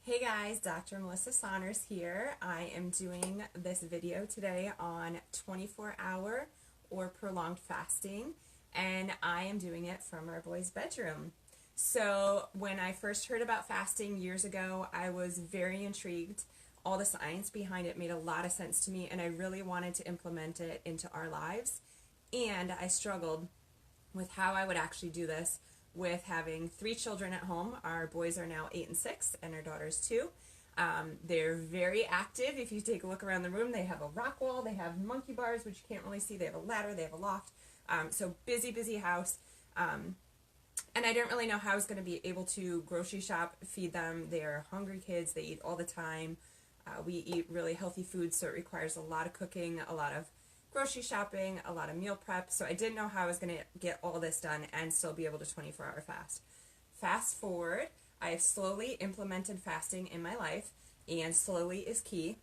Hey guys, Dr. Melissa Saunders here. I am doing this video today on 24-hour or prolonged fasting, and I am doing it from our boy's bedroom. So when I first heard about fasting years ago, I was very intrigued. All the science behind it made a lot of sense to me, and I really wanted to implement it into our lives. And I struggled with how I would actually do this with having 3 children at home. Our boys are now 8 and 6, and our daughter's 2. They're very active. If you take a look around the room, they have a rock wall, they have monkey bars, which you can't really see, they have a ladder, they have a loft. So busy house. And I didn't really know how I was going to be able to grocery shop, feed them. They're hungry kids, they eat all the time. We eat really healthy food, so it requires a lot of cooking, a lot of grocery shopping, a lot of meal prep. So I didn't know how I was going to get all this done and still be able to 24-hour fast. Fast forward, I have slowly implemented fasting in my life, and slowly is key.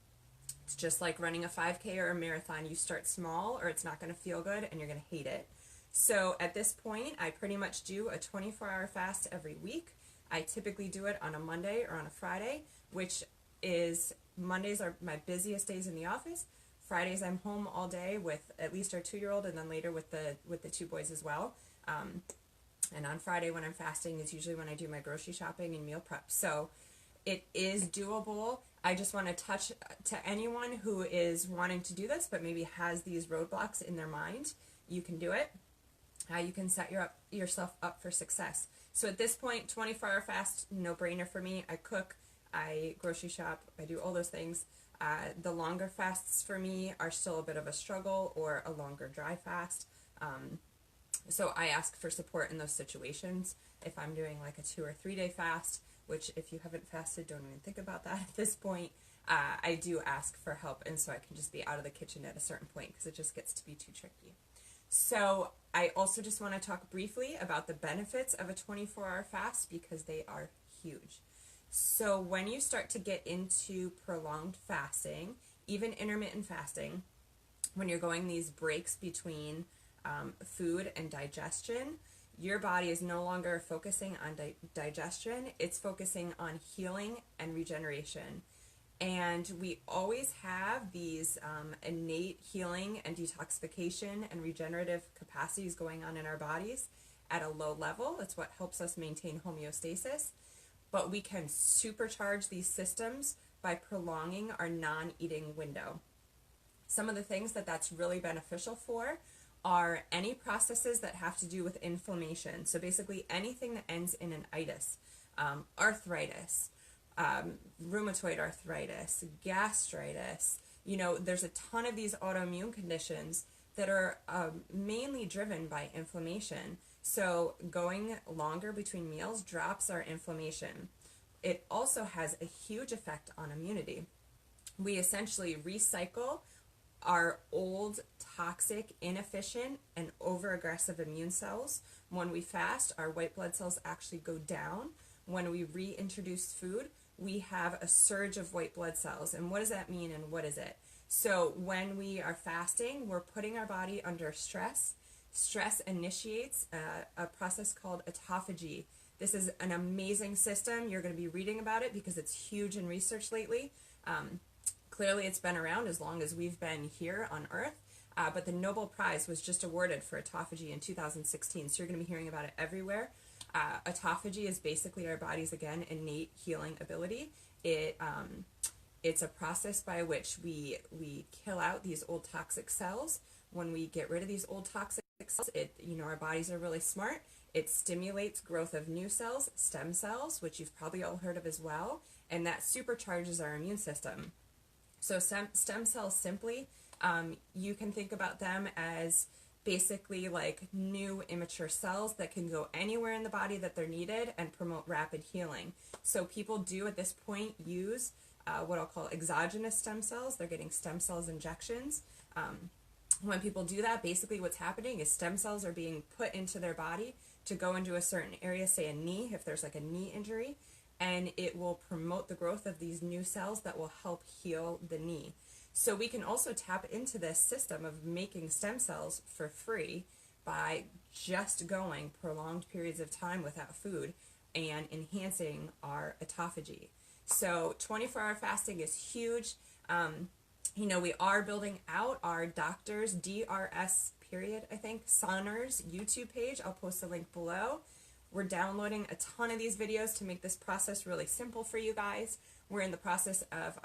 It's just like running a 5K or a marathon. You start small or it's not going to feel good and you're going to hate it. So at this point, I pretty much do a 24-hour fast every week. I typically do it on a Monday or on a Friday, which is Mondays are my busiest days in the office. Fridays I'm home all day with at least our 2-year-old, and then later with the 2 boys as well. And on Friday when I'm fasting is usually when I do my grocery shopping and meal prep. So it is doable. I just want to touch to anyone who is wanting to do this but maybe has these roadblocks in their mind. You can do it. You can set yourself up for success. So at this point, 24-hour fast, no brainer for me. I cook, I grocery shop, I do all those things. The longer fasts for me are still a bit of a struggle, or a longer dry fast. So I ask for support in those situations. If I'm doing like a 2 or 3 day fast, which if you haven't fasted, don't even think about that at this point, I do ask for help, and so I can just be out of the kitchen at a certain point because it just gets to be too tricky. So I also just want to talk briefly about the benefits of a 24-hour fast because they are huge. So when you start to get into prolonged fasting, even intermittent fasting, when you're going these breaks between food and digestion, your body is no longer focusing on digestion, it's focusing on healing and regeneration. And we always have these innate healing and detoxification and regenerative capacities going on in our bodies at a low level. It's what helps us maintain homeostasis. But we can supercharge these systems by prolonging our non-eating window. Some of the things that's really beneficial for are any processes that have to do with inflammation. So basically anything that ends in an itis, arthritis, rheumatoid arthritis, gastritis. There's a ton of these autoimmune conditions that are mainly driven by inflammation. So going longer between meals drops our inflammation. It also has a huge effect on immunity. We essentially recycle our old, toxic, inefficient, and over-aggressive immune cells. When we fast, our white blood cells actually go down. When we reintroduce food, we have a surge of white blood cells. And what does that mean, and what is it? So when we are fasting, we're putting our body under stress. Stress initiates a process called autophagy. This is an amazing system. You're going to be reading about it because it's huge in research lately. Clearly it's been around as long as we've been here on Earth, but the Nobel Prize was just awarded for autophagy in 2016, so you're going to be hearing about it everywhere. Autophagy is basically our body's, again, innate healing ability. It's a process by which we kill out these old toxic cells. When we get rid of these old toxic cells, our bodies are really smart. It stimulates growth of new cells, stem cells, which you've probably all heard of as well, and that supercharges our immune system. So stem cells, simply, you can think about them as basically like new immature cells that can go anywhere in the body that they're needed and promote rapid healing. So people do at this point use what I'll call exogenous stem cells. They're getting stem cells injections. When people do that, basically what's happening is stem cells are being put into their body to go into a certain area, say a knee, if there's like a knee injury, and it will promote the growth of these new cells that will help heal the knee. So we can also tap into this system of making stem cells for free by just going prolonged periods of time without food and enhancing our autophagy. So 24-hour fasting is huge. You know, we are building out our doctors, DRS period, I think, Saunders YouTube page. I'll post the link below. We're downloading a ton of these videos to make this process really simple for you guys. We're in the process of,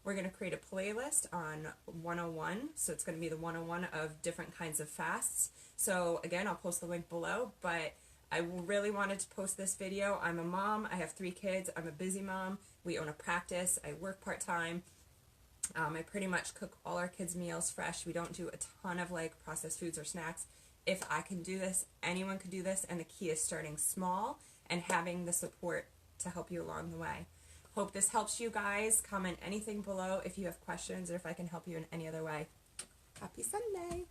we're going to create a playlist on 101. So it's going to be the 101 of different kinds of fasts. So again, I'll post the link below, but I really wanted to post this video. I'm a mom. I have 3 kids. I'm a busy mom. We own a practice. I work part-time. I pretty much cook all our kids' meals fresh. We don't do a ton of like processed foods or snacks. If I can do this, anyone can do this, and the key is starting small and having the support to help you along the way. Hope this helps you guys. Comment anything below if you have questions or if I can help you in any other way. Happy Sunday!